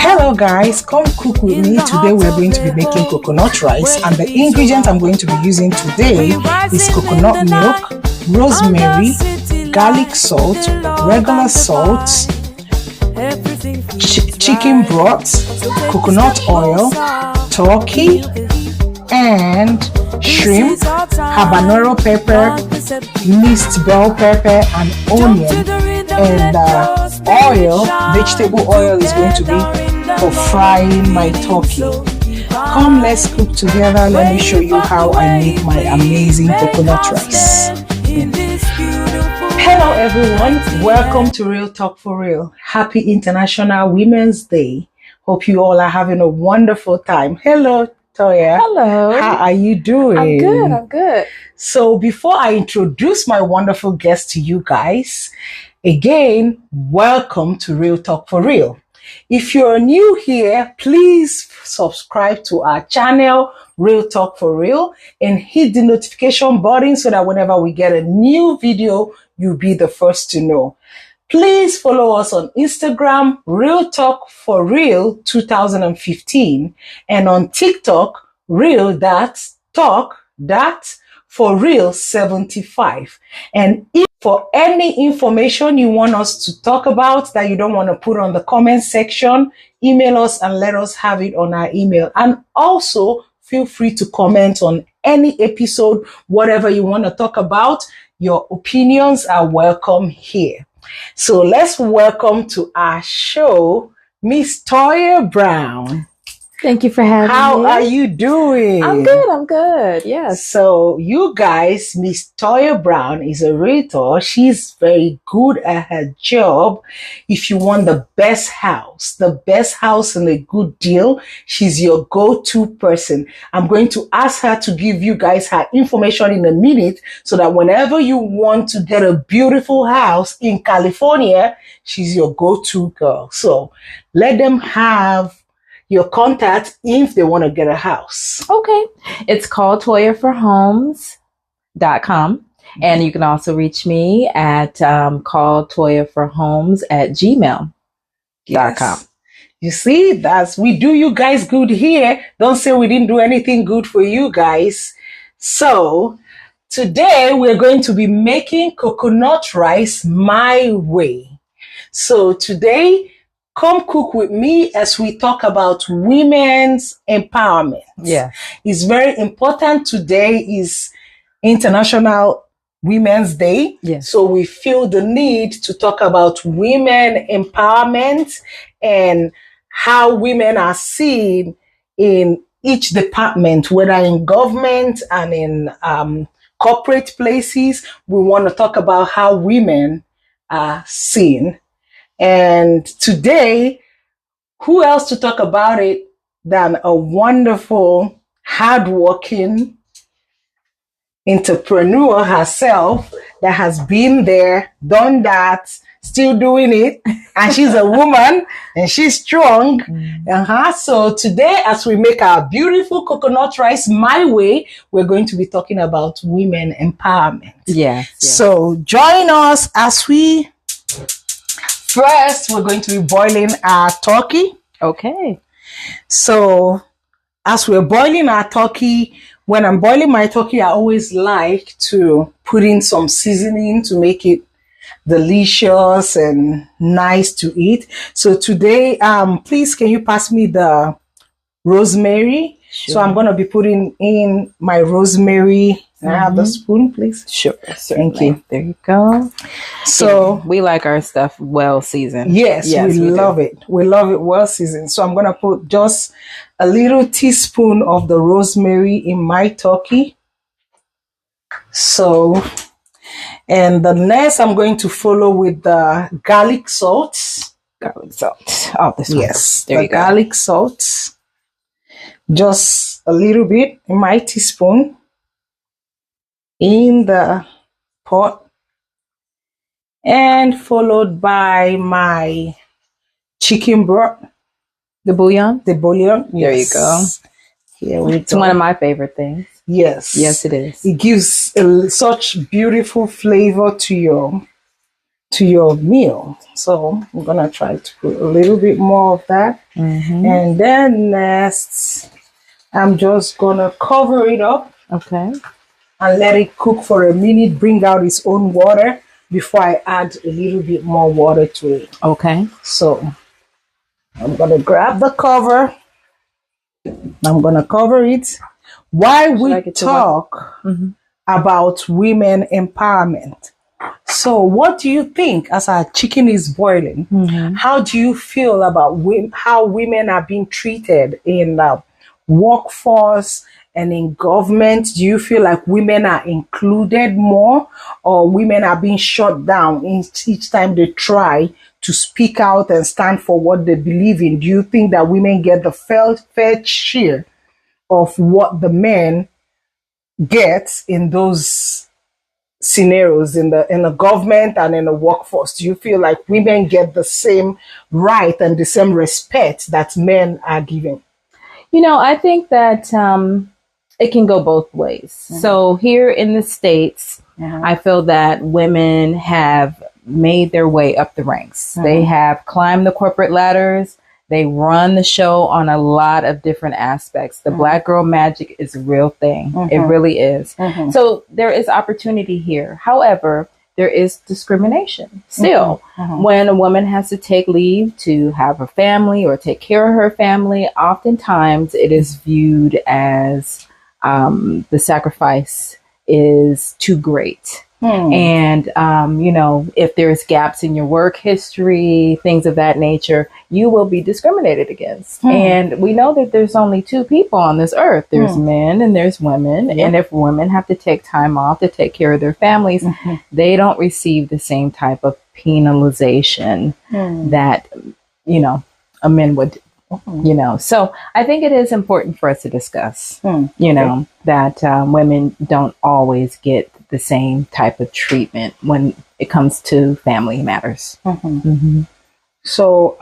Hello guys, come cook with me. Today we're going to be making coconut rice, and the ingredients I'm going to be using today is coconut milk, rosemary, garlic salt, regular salt, chicken broth, coconut oil, turkey, and shrimp, habanero pepper, minced bell pepper, and onion, and oil, vegetable oil is going to be for frying my turkey. Come, let's cook together. Let me show you how I make my amazing coconut rice. Hello everyone, welcome to Real Talk for Real. Happy International Women's Day. Hope you all are having a wonderful time. Hello Toya. Hello. How are you doing? I'm good. So before I introduce my wonderful guest to you guys, again, welcome to Real Talk for Real. If you're new here, please subscribe to our channel, Real Talk for Real, and hit the notification button so that whenever we get a new video, you'll be the first to know. Please follow us on Instagram, Real Talk for Real 2015, and on TikTok, Real.Talk.for-Real75. And if for any information you want us to talk about that you don't want to put on the comment section, email us and let us have it on our email. And also feel free to comment on any episode, whatever you want to talk about. Your opinions are welcome here. So let's welcome to our show, Miss Toya Brown. Thank you for having me. How are you doing? I'm good. Yes. So you guys, Miss Toya Brown is a realtor. She's very good at her job. If you want the best house and a good deal, she's your go-to person. I'm going to ask her to give you guys her information in a minute so that whenever you want to get a beautiful house in California, she's your go-to girl. So let them have your contact if they want to get a house. Okay. It's called ToyaForHomes.com. And you can also reach me at calltoyaforhomes@gmail.com. Yes. You see, we do you guys good here. Don't say we didn't do anything good for you guys. So today we're going to be making coconut rice my way. So today, come cook with me as we talk about women's empowerment. Yeah. It's very important. Today is International Women's Day. Yes. So we feel the need to talk about women empowerment and how women are seen in each department, whether in government and in corporate places. We want to talk about how women are seen. And today, who else to talk about it than a wonderful, hardworking entrepreneur herself that has been there, done that, still doing it. And she's a woman and she's strong. So today, as we make our beautiful coconut rice my way, we're going to be talking about women empowerment. Yeah. So join us as we... First, we're going to be boiling our turkey. Okay. So, as we're boiling our turkey, when I'm boiling my turkey, I always like to put in some seasoning to make it delicious and nice to eat. So today, please, can you pass me the rosemary? Sure. So I'm going to be putting in my rosemary. Can I have the spoon, please? Sure. Thank you. There you go. So we like our stuff well seasoned. Yes, we love it. We love it well seasoned. So I'm going to put just a little teaspoon of the rosemary in my turkey. So, and the next I'm going to follow with the garlic salt. Garlic salt. Oh, this one. Yes, there you go. Garlic salt. Just a little bit in my teaspoon in the pot, and followed by my chicken broth. The bouillon? The bouillon. There you go. Here we It's go. one of my favorite things. Yes. Yes, it is. It gives such beautiful flavor to your meal. So I'm gonna try to put a little bit more of that. And then next, I'm just gonna cover it up Okay. and let it cook for a minute, bring out its own water before I add a little bit more water to it. Okay. So I'm gonna grab the cover. I'm gonna cover it while we talk about women empowerment. So what do you think as our chicken is boiling? How do you feel about how women are being treated in workforce and in government? Do you feel like women are included more, or women are being shut down each time they try to speak out and stand for what they believe in? Do you think that women get the fair share of what the men get in those scenarios in the government and in the workforce? Do you feel like women get the same right and the same respect that men are given? I think that it can go both ways. So here in the States, I feel that women have made their way up the ranks. They have climbed the corporate ladders. They run the show on a lot of different aspects. The Black girl magic is a real thing. It really is. So there is opportunity here. However, there is discrimination still. When a woman has to take leave to have her family or take care of her family, oftentimes it is viewed as the sacrifice is too great. And, if there's gaps in your work history, things of that nature, you will be discriminated against. And we know that there's only two people on this earth. There's men and there's women. And if women have to take time off to take care of their families, they don't receive the same type of penalization that, a man would. So I think it is important for us to discuss, that women don't always get the same type of treatment when it comes to family matters. So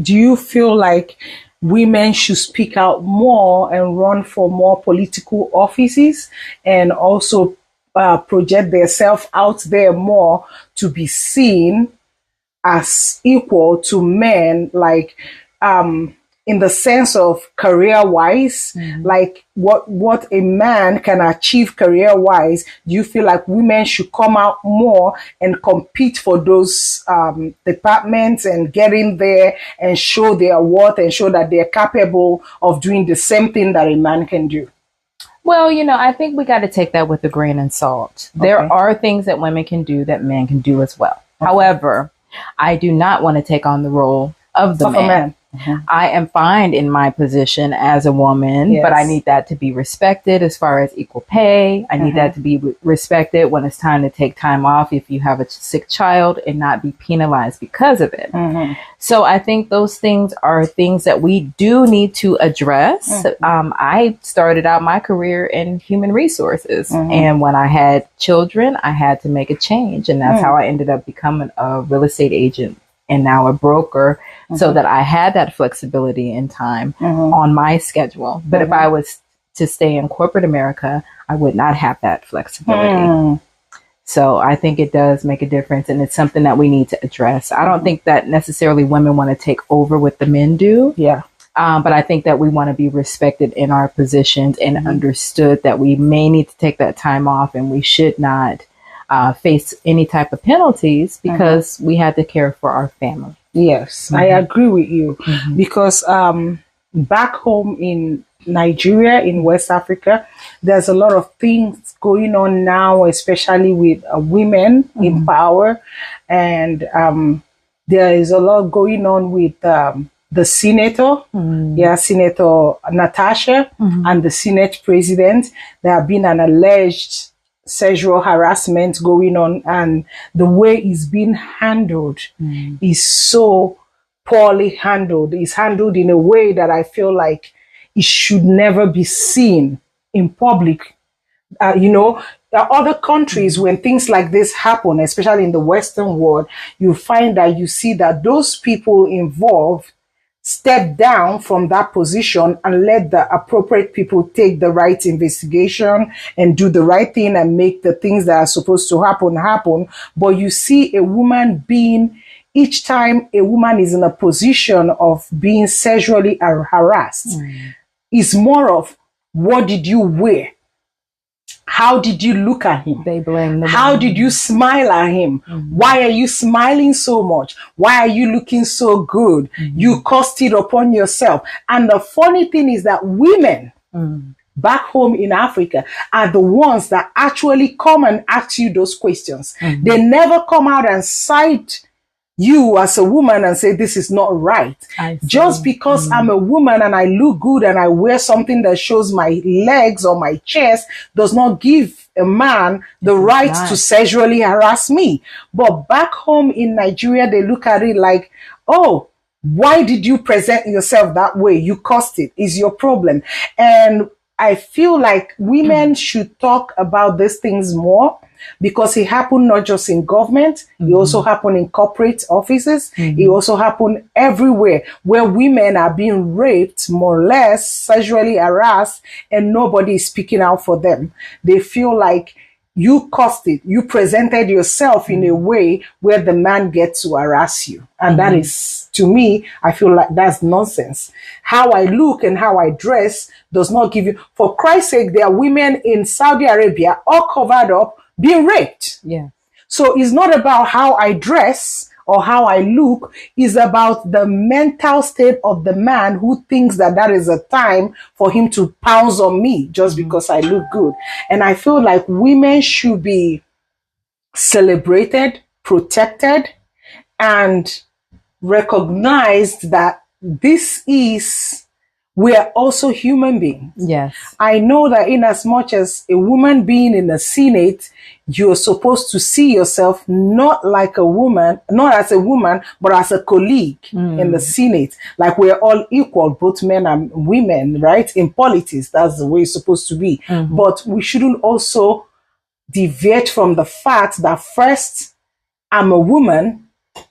do you feel like women should speak out more and run for more political offices and also project themselves out there more to be seen as equal to men, like in the sense of career-wise, like what a man can achieve career-wise? Do you feel like women should come out more and compete for those departments and get in there and show their worth and show that they're capable of doing the same thing that a man can do? Well, I think we got to take that with a grain of salt. There are things that women can do that men can do as well. However, I do not want to take on the role of the man. I am fine in my position as a woman, but I need that to be respected as far as equal pay. I need that to be respected when it's time to take time off if you have a sick child and not be penalized because of it. So I think those things are things that we do need to address. I started out my career in human resources, and when I had children, I had to make a change, and that's how I ended up becoming a real estate agent and now a broker, so that I had that flexibility in time on my schedule. But if I was to stay in corporate America, I would not have that flexibility. So I think it does make a difference, and it's something that we need to address. I don't think that necessarily women want to take over what the men do. But I think that we want to be respected in our positions and understood that we may need to take that time off, and we should not face any type of penalties because we had to care for our family. Yes, I agree with you because back home in Nigeria, in West Africa, there's a lot of things going on now, especially with women in power. And there is a lot going on with the senator, Senator Natasha, and the Senate president. There have been an alleged sexual harassment going on, and the way it's being handled is so poorly handled. It's handled in a way that I feel like it should never be seen in public. There are other countries when things like this happen, especially in the Western world, you find that you see that those people involved step down from that position and let the appropriate people take the right investigation and do the right thing and make the things that are supposed to happen. But you see a woman being, each time a woman is in a position of being sexually harassed, is more of, what did you wear? How did you look at him? They blame the How woman. did you smile at him? Why are you smiling so much? Why are you looking so good? You caused it upon yourself. And the funny thing is that women back home in Africa are the ones that actually come and ask you those questions. They never come out and cite you as a woman and say this is not right. Just because I'm a woman and I look good and I wear something that shows my legs or my chest does not give a man the right to sexually harass me. But back home in Nigeria, they look at it like, oh, why did you present yourself that way? You caused it. It's your problem. And I feel like women should talk about these things more, because it happened not just in government, it also happened in corporate offices, it also happened everywhere where women are being raped, more or less, sexually harassed, and nobody is speaking out for them. They feel like you caused it, you presented yourself in a way where the man gets to harass you. And that is, to me, I feel like that's nonsense. How I look and how I dress does not give you, for Christ's sake, there are women in Saudi Arabia all covered up being raped. Yeah. So it's not about how I dress or how I look. It's about the mental state of the man who thinks that that is a time for him to pounce on me just because I look good. And I feel like women should be celebrated, protected, and recognized that this is, we are also human beings. Yes. I know that in as much as a woman being in the Senate, you're supposed to see yourself not like a woman, not as a woman, but as a colleague in the Senate. Like we're all equal, both men and women, right? In politics, that's the way it's supposed to be. But we shouldn't also deviate from the fact that first, I'm a woman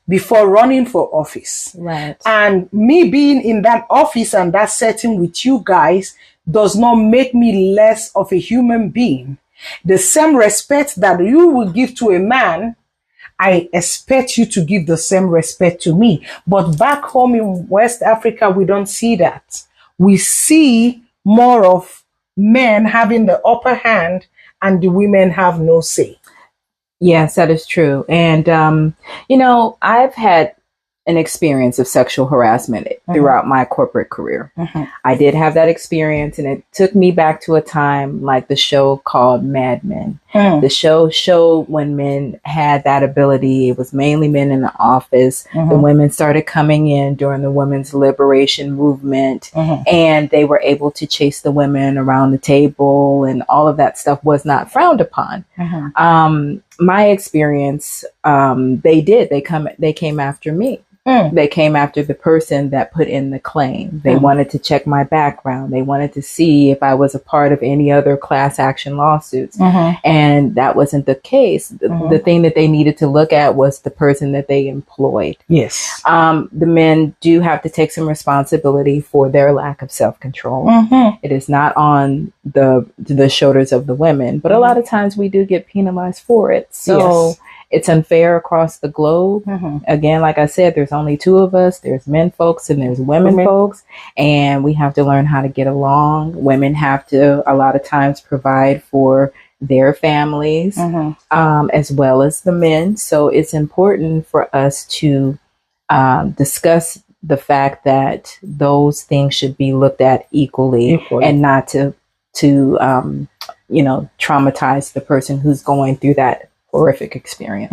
before running for office. Right. And me being in that office and that setting with you guys does not make me less of a human being. The same respect that you will give to a man, I expect you to give the same respect to me. But back home in West Africa, we don't see that. We see more of men having the upper hand and the women have no say. Yes, that is true. And, you know, I've had an experience of sexual harassment throughout my corporate career. I did have that experience, and it took me back to a time like the show called Mad Men. The show showed when men had that ability. It was mainly men in the office. The women started coming in during the women's liberation movement, and they were able to chase the women around the table, and all of that stuff was not frowned upon. My experience, they came after me. They came after the person that put in the claim. They wanted to check my background. They wanted to see if I was a part of any other class action lawsuits. And that wasn't the case. The thing that they needed to look at was the person that they employed. Yes. The men do have to take some responsibility for their lack of self-control. It is not on the shoulders of the women, but a lot of times we do get penalized for it. So it's unfair across the globe. Again, like I said, there's only two of us. There's men folks and there's women folks. And we have to learn how to get along. Women have to, a lot of times, provide for their families, as well as the men. So it's important for us to discuss the fact that those things should be looked at equally. And not to traumatize the person who's going through that horrific experience.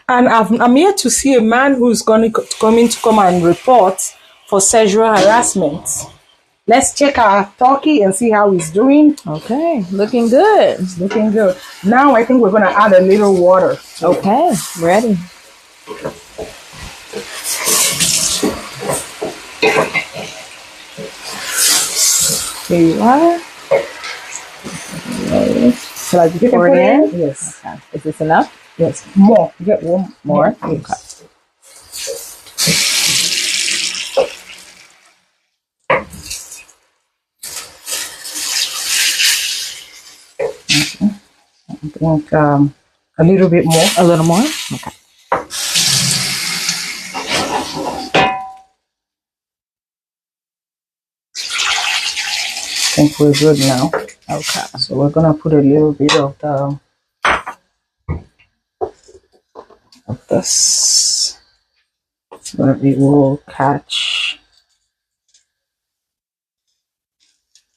And I'm here to see a man who's going to come and report for sexual harassment. Let's check our turkey and see how he's doing. Okay, looking good. It's looking good. Now I think we're going to add a little water. Okay, ready. Here you are. Shall I just pour it in? Yes. Okay. Is this enough? Yes. More. Get one more. Okay. I think a little bit more. A little more? Okay. I think we're good now. Okay. So we're gonna put a little bit of this so that it will catch.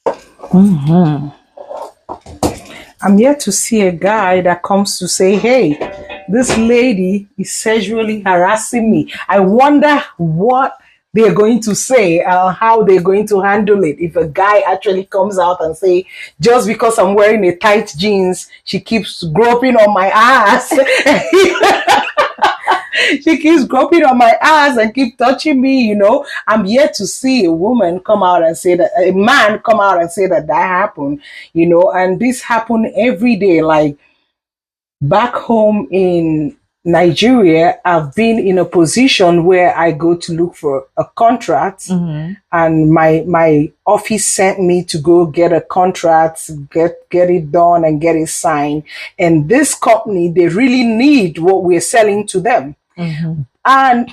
Mm-hmm. I'm yet to see a guy that comes to say, hey, this lady is sexually harassing me. I wonder what they're going to say, how they're going to handle it. If a guy actually comes out and say, just because I'm wearing a tight jeans, she keeps groping on my ass. She keeps groping on my ass and keep touching me, you know. I'm yet to see a woman come out and say that, a man come out and say that happened, you know, and this happened every day. Like back home in Nigeria, I've been in a position where I go to look for a contract, and my office sent me to go get a contract, get it done and get it signed. And this company, they really need what we're selling to them. And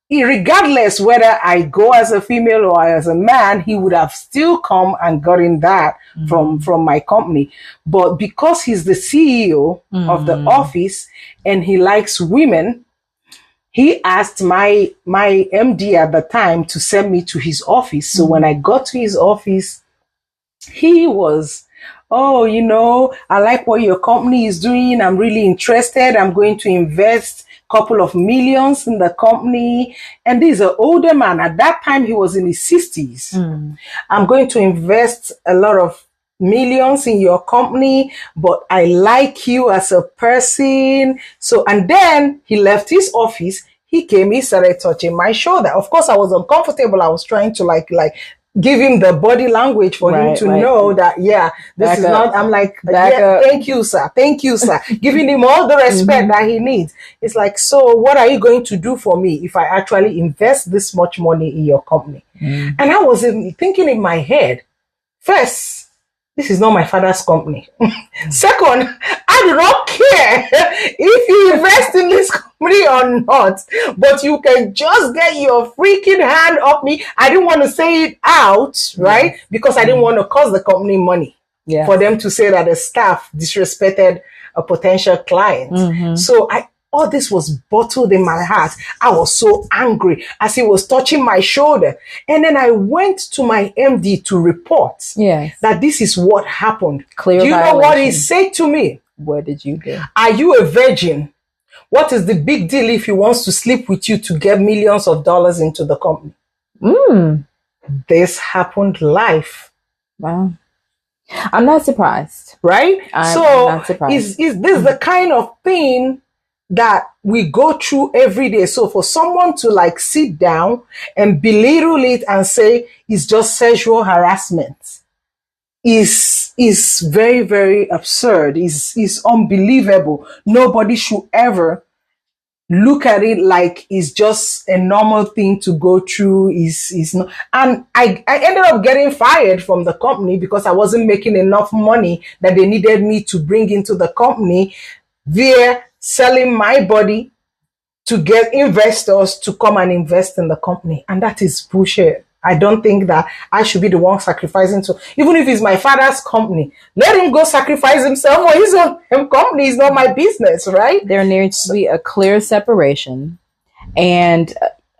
regardless whether I go as a female or as a man, he would have still come and gotten that from my company. But because he's the CEO of the office and he likes women, he asked my MD at the time to send me to his office. So when I got to his office, he was, oh, you know, I like what your company is doing. I'm really interested. I'm going to invest couple of millions in the company. And this is an older man. At that time, he was in his 60s. I'm going to invest a lot of millions in your company, but I like you as a person. So, and then he left his office. He came, he started touching my shoulder. Of course, I was uncomfortable. I was trying to like give him the body language for him to know that, yeah, this is not, I'm like, yeah, thank you, sir. Thank you, sir. Giving him all the respect that he needs. It's like, so what are you going to do for me if I actually invest this much money in your company? And I was thinking in my head, first, this is not my father's company. Second, I do not care if you invest in this company or not, but you can just get your freaking hand off me. I didn't want to say it out, right? Because I didn't want to cost the company money for them to say that the staff disrespected a potential client. So all this was bottled in my heart. I was so angry as he was touching my shoulder. And then I went to my MD to report that this is what happened. Clear do you violation. know what he said to me? What did you do? Are you a virgin? What is the big deal if he wants to sleep with you to get millions of dollars into the company? This happened live. Wow. I'm not surprised. Right? I'm not surprised. Is this the kind of thing that we go through every day? So for someone to like sit down and belittle it and say it's just sexual harassment is very, very absurd. Is unbelievable. Nobody should ever look at it like it's just a normal thing to go through. Is not. And I ended up getting fired from the company because I wasn't making enough money that they needed me to bring into the company via selling my body to get investors to come and invest in the company. And that is bullshit. I don't think that I should be the one sacrificing to, even if it's my father's company, let him go sacrifice himself for his own company. It's not my business, right? There needs to be a clear separation. And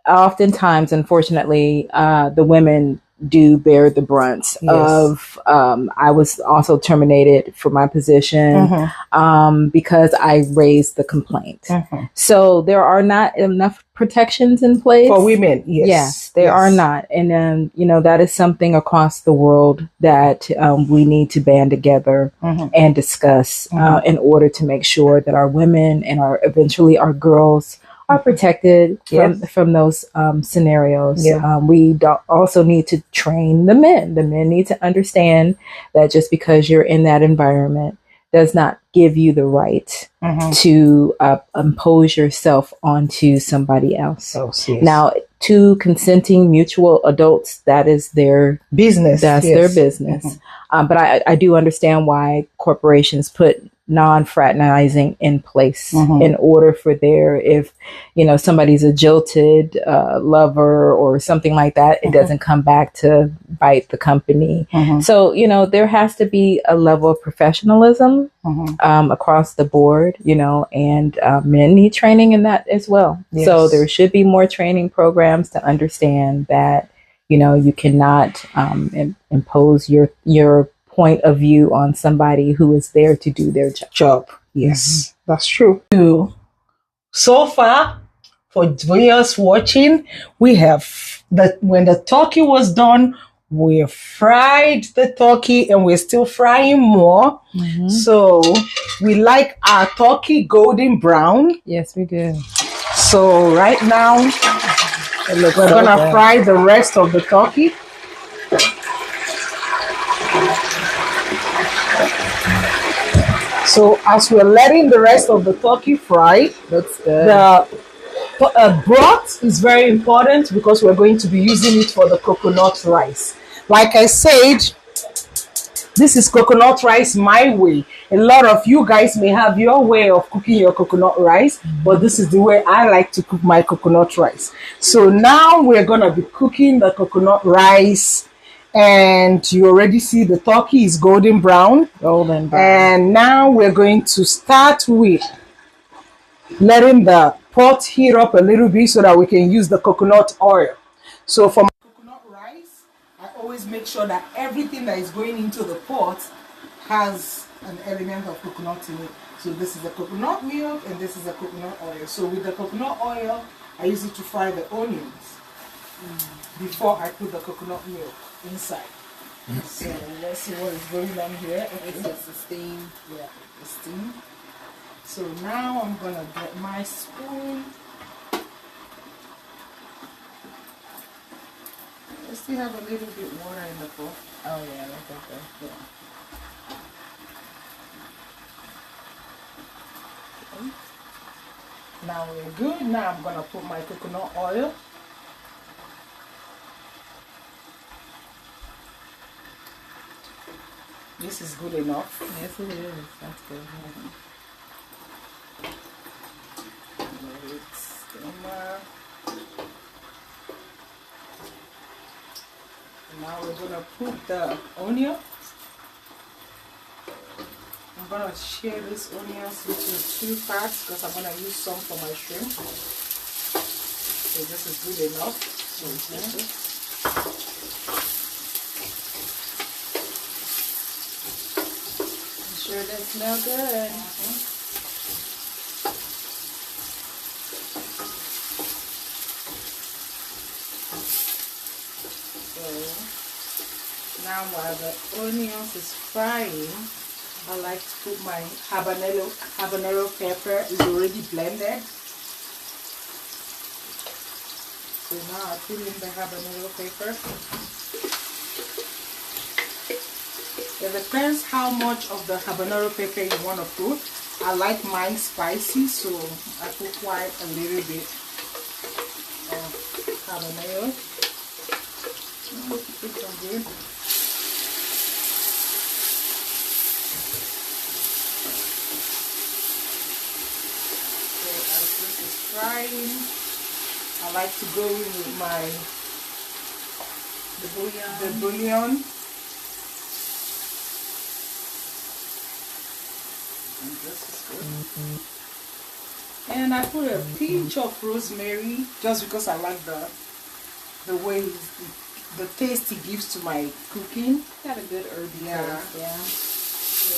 oftentimes, unfortunately, the women do bear the brunt of, I was also terminated for my position because I raised the complaint. So there are not enough protections in place for women. Yes, there are not. And you know, that is something across the world that we need to band together and discuss in order to make sure that our women and eventually our girls are protected from those scenarios. We also need to train the men. The men need to understand that just because you're in that environment does not give you the right to impose yourself onto somebody else. Now, two consenting mutual adults, that is their business. That's their business. But I do understand why corporations put non-fraternizing in place in order for there, if somebody's a jilted lover or something like that, it doesn't come back to bite the company. So there has to be a level of professionalism across the board, and men need training in that as well. Yes. So there should be more training programs to understand that you cannot impose your point of view on somebody who is there to do their job. Yes, that's true. So far, for viewers watching, we have when the turkey was done, we fried the turkey and we're still frying more. So we like our turkey golden brown. Yes, we do. So right now, we're gonna fry the rest of the turkey. So as we're letting the rest of the turkey fry, that's good. The broth is very important because we're going to be using it for the coconut rice. Like I said, this is coconut rice my way. A lot of you guys may have your way of cooking your coconut rice, but this is the way I like to cook my coconut rice. So now we're gonna be cooking the coconut rice. And you already see the turkey is golden brown. And now we're going to start with letting the pot heat up a little bit so that we can use the coconut oil. So for my coconut rice, I always make sure that everything that is going into the pot has an element of coconut in it. So this is the coconut milk and this is the coconut oil. So with the coconut oil, I use it to fry the onions before I put the coconut milk inside. So let's see what is going on here. It's just the steam. Yeah, the steam. So now I'm gonna get my spoon. I still have a little bit water in the pot. Oh yeah, that's okay. Yeah. Okay. Now we're good. Now I'm gonna put my coconut oil. This is good enough. Yes, it is. That's good. Now we're gonna put the onion. I'm gonna share these onions into 2 parts because I'm gonna use some for my shrimp. So this is good enough. Sure they smell good. So now while the onions is frying, I like to put my habanero pepper. Is already blended. So now I put in the habanero pepper. It depends how much of the habanero pepper you want to put. I like mine spicy, so I put quite a little bit of habanero. It's all good. So as this is frying, I like to go in with the bouillon. And this is good. And I put a pinch of rosemary just because I like the way the taste it gives to my cooking. Got a good herb taste. Yeah. So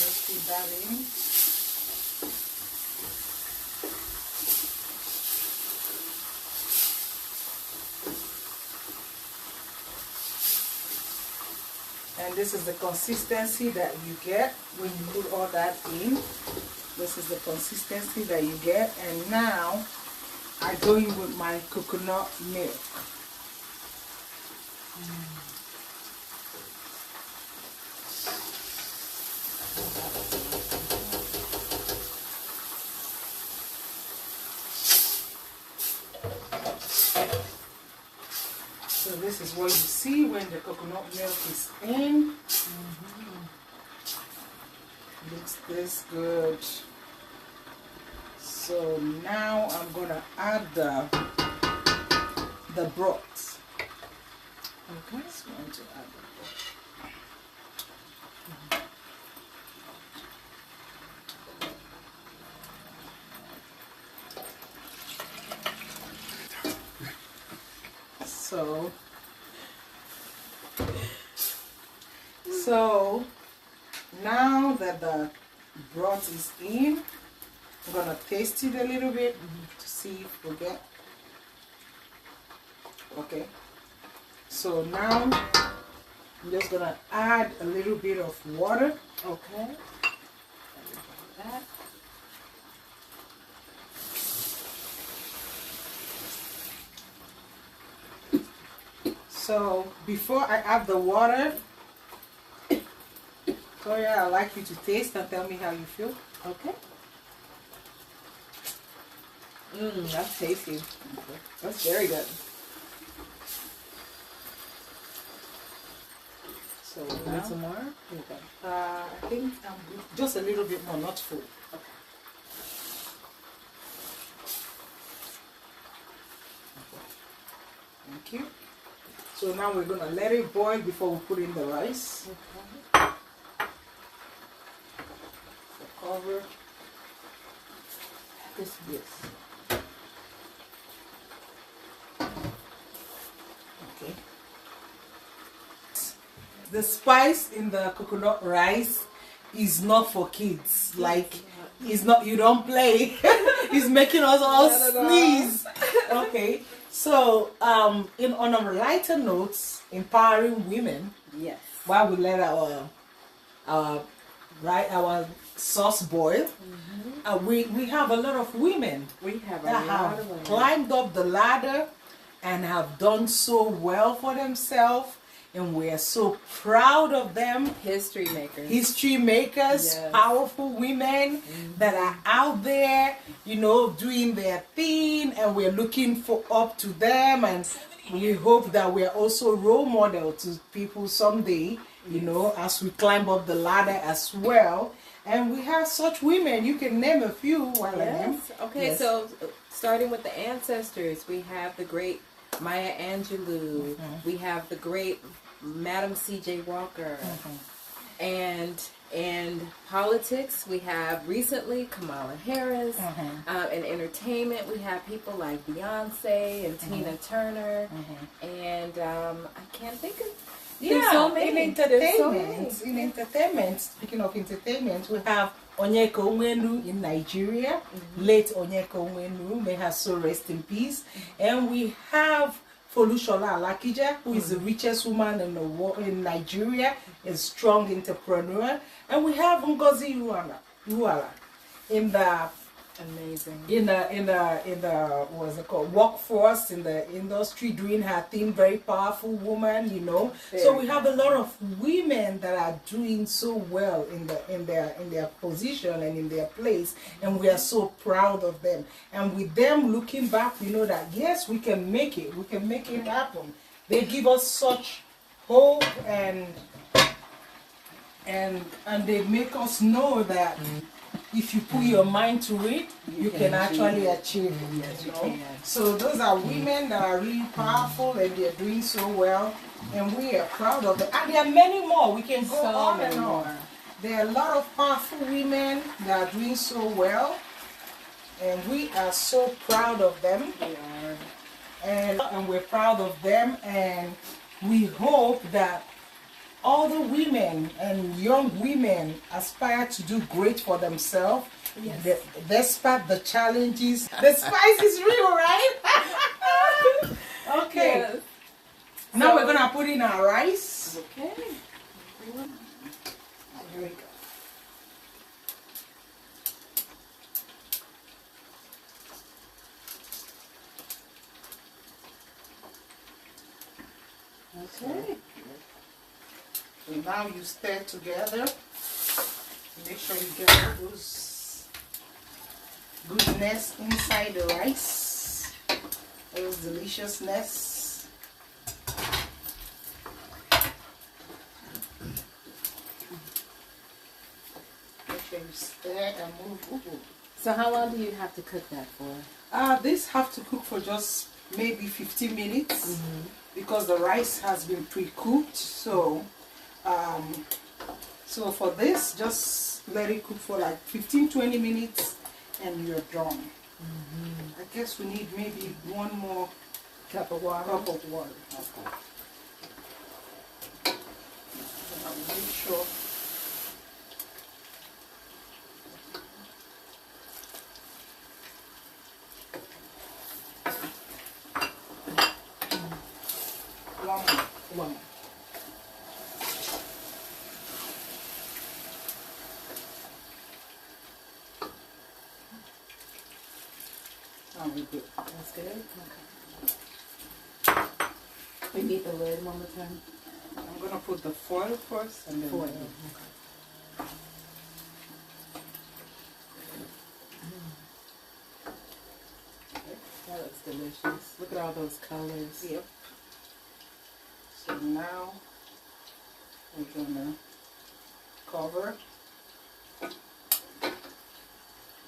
let's put that in. And this is the consistency that you get when you put all that in. This is the consistency that you get. And now I go in with my coconut milk. So this is what you see when the coconut milk is in. The mix this good. So now I'm gonna add the broth. Okay, so I'm going to add the broth. So now that the broth is in, I'm gonna taste it a little bit to see if we get. Okay. So now I'm just gonna add a little bit of water. Okay. That. So before I add the water, Toya, I'd like you to taste and tell me how you feel. Okay. That's tasty. Okay. That's very good. So Need now, some more? Okay. I think I'm good. Just a little bit more, not full. Okay. Thank you. So now we're gonna let it boil before we put in the rice. Okay. So cover. This. Yes. Okay. The spice in the coconut rice is not for kids. Like, it's not, you don't play. It's making us all sneeze. Okay. So, on a lighter notes, empowering women, Yes. while we let our sauce boil, we have a lot of women We have a that lot have of women. climbed up the ladder and have done so well for themselves, and we are so proud of them. History makers. History makers, Yes. powerful women that are out there, doing their thing, and we're looking up to them, and we hope that we're also role model to people someday, as we climb up the ladder as well. And we have such women. You can name a few while I name. Yes. Okay, Yes. so starting with the ancestors, we have the great Maya Angelou. We have the great Madam C.J. Walker. And in politics, we have recently Kamala Harris. In entertainment, we have people like Beyonce and Tina Turner. And I can't think of... There's so many. In entertainment, speaking of entertainment, we have Onyeka Onwenu in Nigeria, late Onyeka Onwenu, may her soul rest in peace. And we have Folushola Alakija, who is the richest woman in the world in Nigeria, a strong entrepreneur. And we have Ngozi Uwala in the Amazing. in the what's it called, workforce, in the industry, doing her thing, very powerful woman, So we have a lot of women that are doing so well in their position and in their place, and we are so proud of them. And with them looking back, we know that yes, we can make it happen. They give us such hope, and they make us know that if you put your mind to it, you can actually achieve it. Yes, you can. So those are women that are really powerful, and they're doing so well, and we are proud of them. And there are many more. We can go on and on. There are a lot of powerful women that are doing so well, and we are so proud of them. We are. And we're proud of them, and we hope that all the women and young women aspire to do great for themselves. Yes. Despite the challenges. The spice is real, right? Okay. Yes. Now we're gonna put in our rice. Okay. Here we go. Okay. So now you stir together. Make sure you get all those goodness inside the rice. Those deliciousness. Make change there and move. Ooh. So how long do you have to cook that for? This have to cook for just maybe 15 minutes because the rice has been pre-cooked. So, so for this, just let it cook for like 15-20 minutes and you're done. I guess we need maybe one more Cup of water. Okay. So I'll make sure. One more. Now we're good. That's good. Okay. Repeat the lid one more time. I'm gonna put the foil first and then Foil. the lid. That looks delicious. Look at all those colors. Yep. So now we're gonna cover.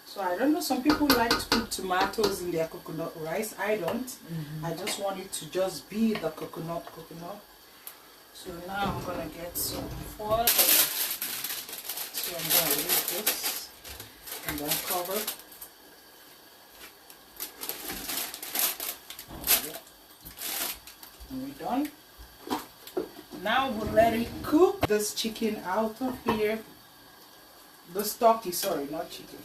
So I don't know, some people like to put tomatoes in their coconut rice. I don't. I just want it to just be the coconut. So now I'm gonna get some foil. So I'm gonna leave this and then cover. And we're done. Now we'll let it cook this chicken out of here. This turkey, sorry, not chicken.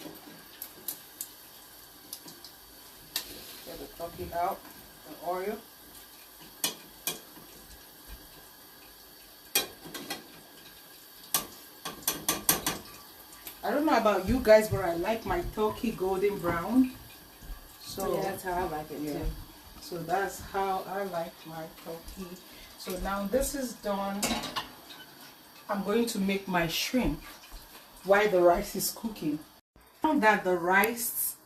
Get the turkey out, the oil. I don't know about you guys, but I like my turkey golden brown. So yeah, that's how I like it too. So that's how I like my turkey. So now this is done. I'm going to make my shrimp while the rice is cooking. Now that the rice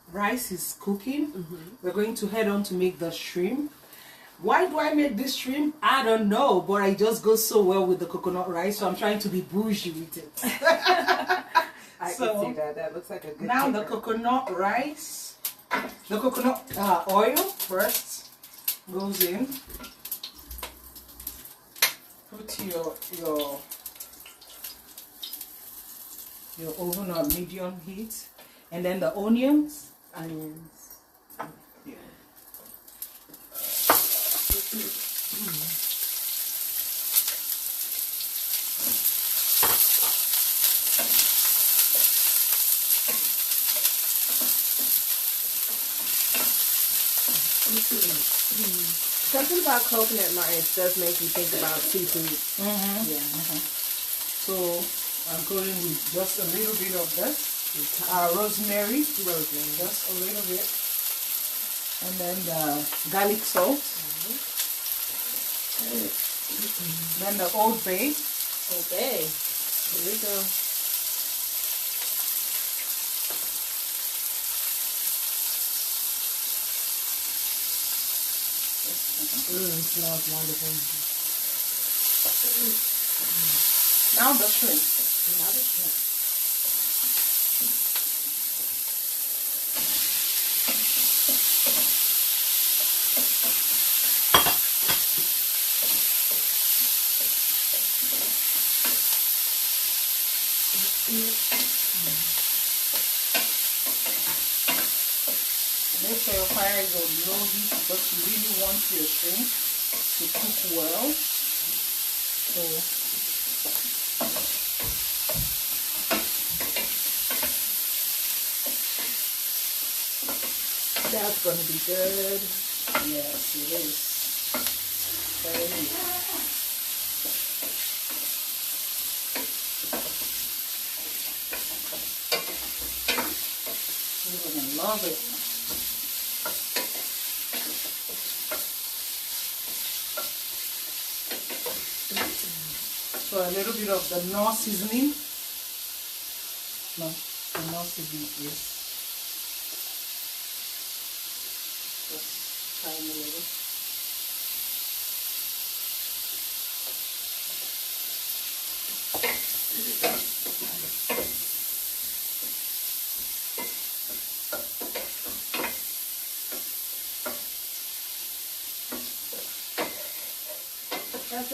is cooking, we're going to head on to make the shrimp. Why do I make this shrimp? I don't know, but it just goes so well with the coconut rice, so I'm trying to be bougie with it. I can see that. That looks like a good Now ticker. the coconut rice, the coconut oil first goes in. Put your oven on medium heat, and then the onions. Yeah. Something about coconut rice does make you think about seafood. So I'm going with just a little bit of this. Rosemary, just a little bit, and then the garlic salt, then the Old Bay. Okay, here we go. Smells wonderful. Now the shrimp. Make sure your fire is on low heat because you really want your shrimp to cook well. So that's going to be good. yes, it is. Very good. You're gonna love it. So a little bit of the Knorr seasoning. No, the Knorr seasoning is just tiny little.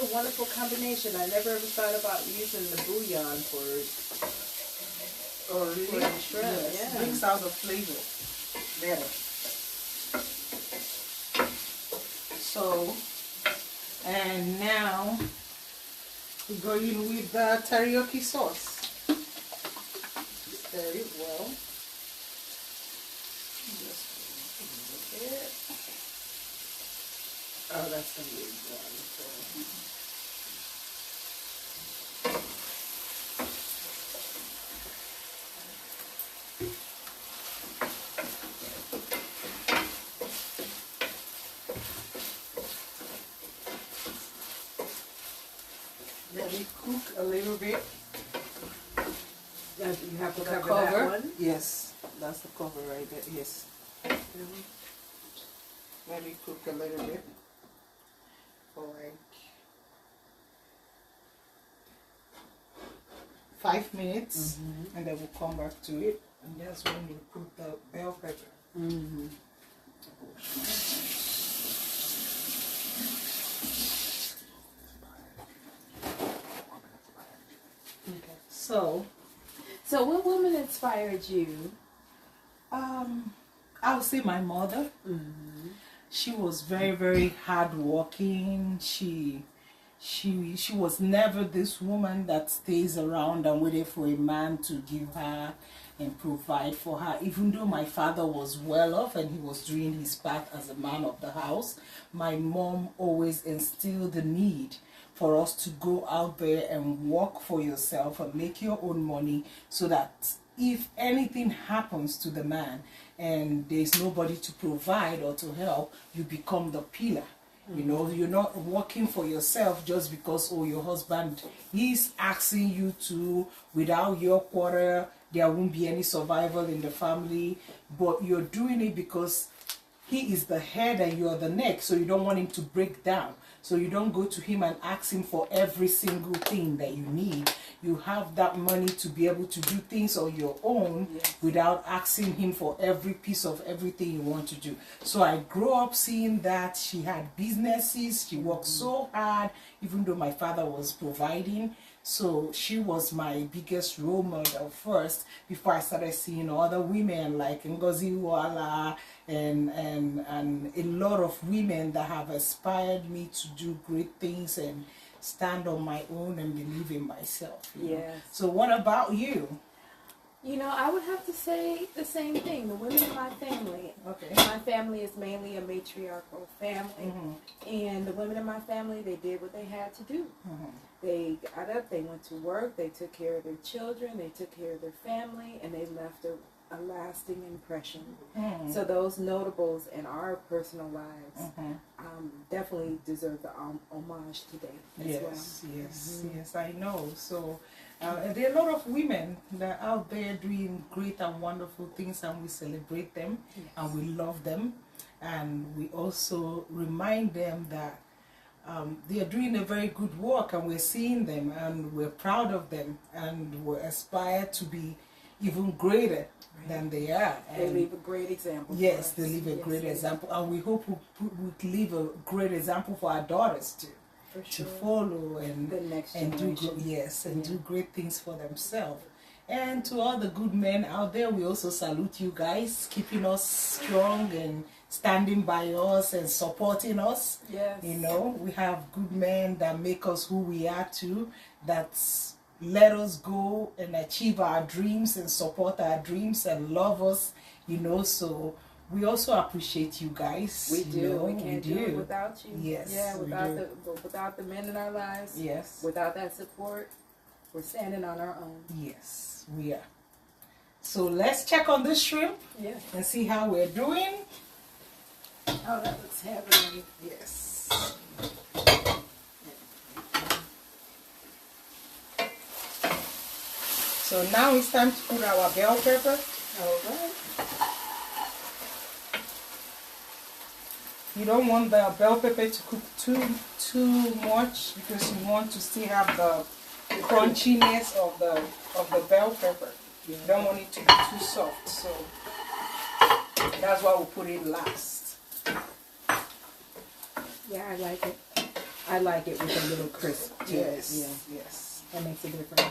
a wonderful combination. I never ever thought about using the bouillon for really? the shrimp. Yes. Yeah. Brings out the flavor better. So, and now we go in with the teriyaki sauce. Stir it well. Just a little bit. Oh, that's gonna be wonderful. Let it cook a little bit. You have to The cover cover. that one. Yes, that's the cover right there. Yes. Let it cook a little bit for like 5 minutes, and then we'll come back to it, and that's when we put the bell pepper. Okay. So what woman inspired you? I would say my mother. She was very, very hardworking. She was never this woman that stays around and waited for a man to give her and provide for her. Even though my father was well off and he was doing his part as a man of the house, my mom always instilled the need for us to go out there and work for yourself and make your own money, so that if anything happens to the man and there's nobody to provide or to help, you become the pillar. You know, you're not working for yourself just because, oh, your husband is asking you to. Without your quarter, there won't be any survival in the family. But you're doing it because he is the head and you're the neck, so you don't want him to break down. So you don't go to him and ask him for every single thing that you need. You have that money to be able to do things on your own without asking him for every piece of everything you want to do. So I grew up seeing that she had businesses. She worked so hard, even though my father was providing. So she was my biggest role model first, before I started seeing other women like Ngozi Uwala and a lot of women that have inspired me to do great things and stand on my own and believe in myself. You know? So what about you? You know, I would have to say the same thing. The women in my family. Okay. My family is mainly a matriarchal family. And the women in my family, they did what they had to do. They got up, they went to work, they took care of their children, they took care of their family, and they left a lasting impression. So those notables in our personal lives definitely deserve the homage today as well. Yes, I know. So there are a lot of women that are out there doing great and wonderful things, and we celebrate them and we love them, and we also remind them that they are doing a very good work, and we're seeing them and we're proud of them, and we're aspired to be even greater than they are. They leave a great example. Yes, they leave a great example, and we hope we leave a great example for our daughters too, to follow and the next and do do great things for themselves. And to all the good men out there, we also salute you guys, keeping us strong and standing by us and supporting us. You know, we have good men that make us who we are too, that's let us go and achieve our dreams and support our dreams and love us, you know. So we also appreciate you guys. We do. You know, we can't do it without you. Yes. Yeah, without the men in our lives. Yes. Without that support, we're standing on our own. Yes, we are. So let's check on this shrimp and see how we're doing. Oh, that looks heavenly. Yes. So now it's time to put our bell pepper. All right. You don't want the bell pepper to cook too much, because you want to still have the crunchiness of the bell pepper. You don't want it to be too soft, so that's why we put it last. Yeah, I like it. I like it with a little crisp to it. Yes, Yeah, yes. that makes a difference.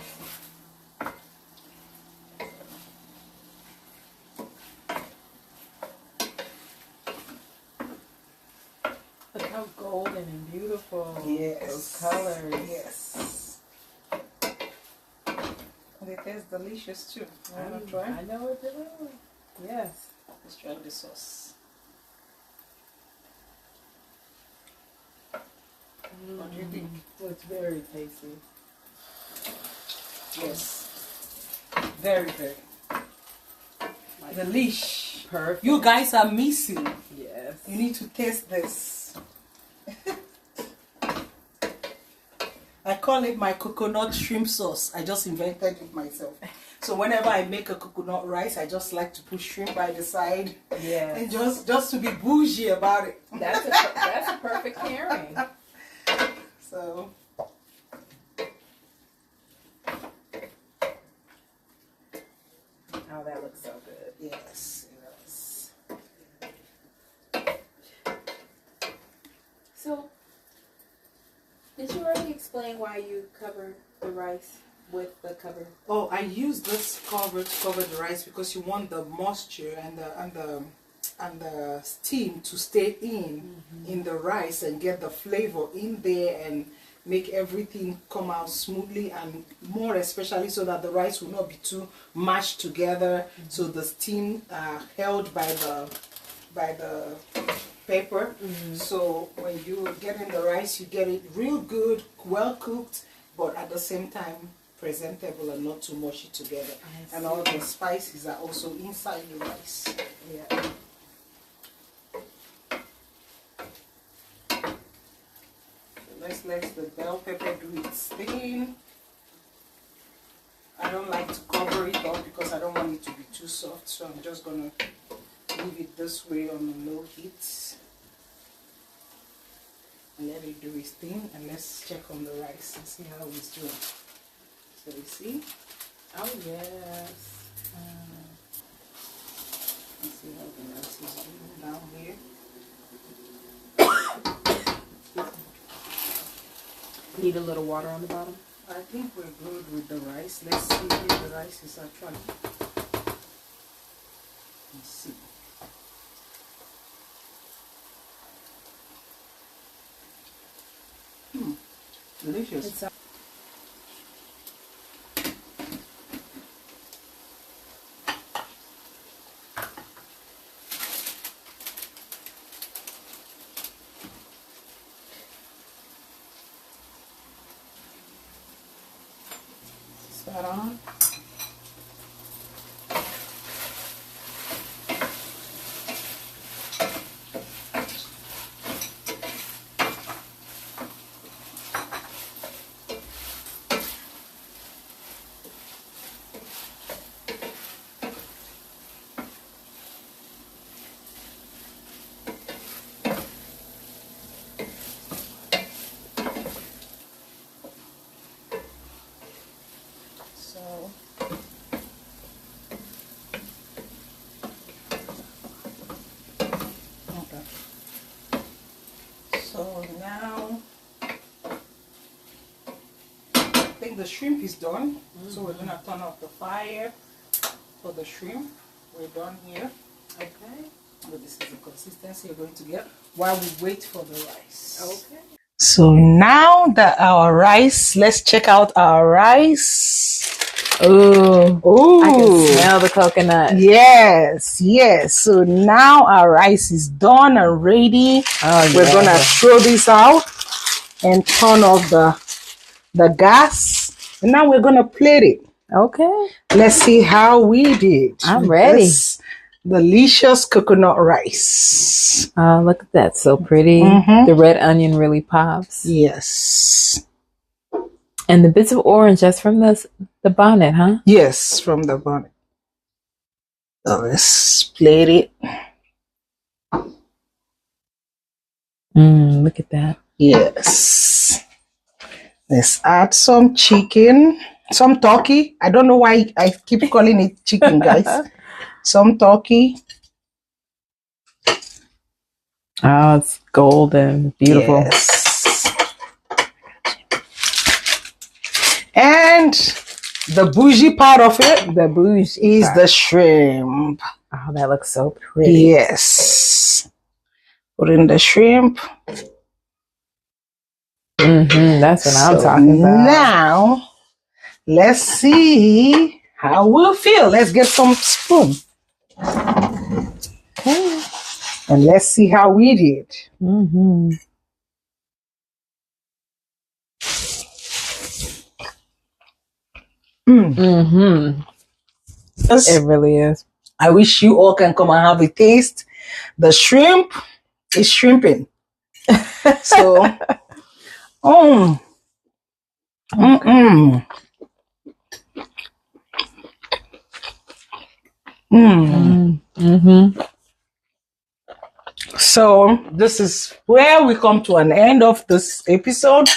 Look how golden and beautiful those colors. Yes. And it tastes delicious too. You want to try? I know it will. Yes. Let's try the sauce. What do you think? It's very tasty. Yes. Very, very. Delish. Perfect. You guys are missing. Yes. You need to taste this. I call it my coconut shrimp sauce. I just invented it myself. So whenever I make a coconut rice, I just like to put shrimp by the side. Yeah. And just to be bougie about it. That's a perfect pairing. So Oh, that looks so good. yes, yes. So, did you already explain why you cover the rice with the cover? Oh, I use this cover to cover the rice because you want the moisture and the steam to stay in the rice and get the flavor in there and make everything come out smoothly, and more especially so that the rice will not be too mashed together. So the steam held by the paper. So when you get in the rice, you get it real good, well cooked, but at the same time presentable and not too mushy together. And all the spices are also inside the rice. Yeah. Let's let the bell pepper do its thing. I don't like to cover it up because I don't want it to be too soft, so I'm just gonna leave it this way on a low heat and let it do its thing. And let's check on the rice and see how it's doing. So you see? Oh yes. Let's see how the rice is doing down here. Need a little water on the bottom. I think we're good with the rice. Let's see if the rice is actually. Let's see. Delicious. Spot on. So okay. So now I think the shrimp is done. So we're gonna turn off the fire for the shrimp. We're done here. Okay. So this is the consistency you're going to get while we wait for the rice. Okay. So now that our rice, let's check out our rice. Oh, I can smell the coconut. Yes, yes. So now our rice is done and ready. Oh, We're gonna throw this out and turn off the gas. And now we're gonna plate it. Okay. Let's see how we did. I'm with ready. this delicious coconut rice. Oh, look at that. So pretty. The red onion really pops. Yes. And the bits of orange, that's from the bonnet, huh? Yes, from the bonnet. So let's plate it. Look at that. Yes. Let's add some chicken, some turkey. I don't know why I keep calling it chicken, guys. Some turkey. Oh, it's golden. Beautiful. Yes. And the bougie part of it The bougie is part. the shrimp. Oh, that looks so pretty. Yes. Put in the shrimp. That's what I'm So talking about. now, let's see how we'll feel. Let's get some spoon. Okay. And let's see how we did. It really is. I wish you all can come and have a taste. The shrimp is shrimping. So, So this is where we come to an end of this episode.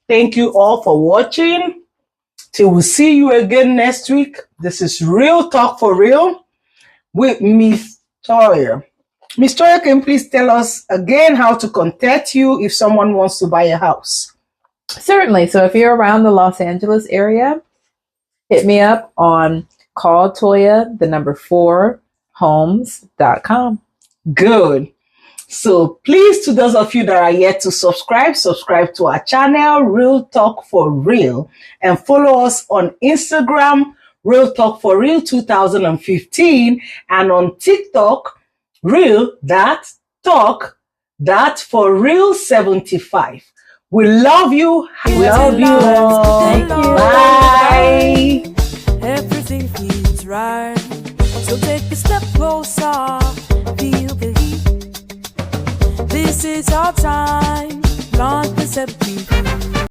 Thank you all for watching. Till we see you again next week. This is Real Talk for Real with Miss Toya. Miss Toya, can you please tell us again how to contact you if someone wants to buy a house? Certainly. So if you're around the Los Angeles area, hit me up on call Toya, 4homes.com. Good. So please, to those of you that are yet to subscribe to our channel, Real Talk for Real, and follow us on Instagram, Real Talk for Real 2015, and on TikTok, Real.Talk.for-Real75. We love you. Love you all. Thank you. Bye. Everything feels right. So take a step closer. Feel the heat. This is our time. Not the 17th.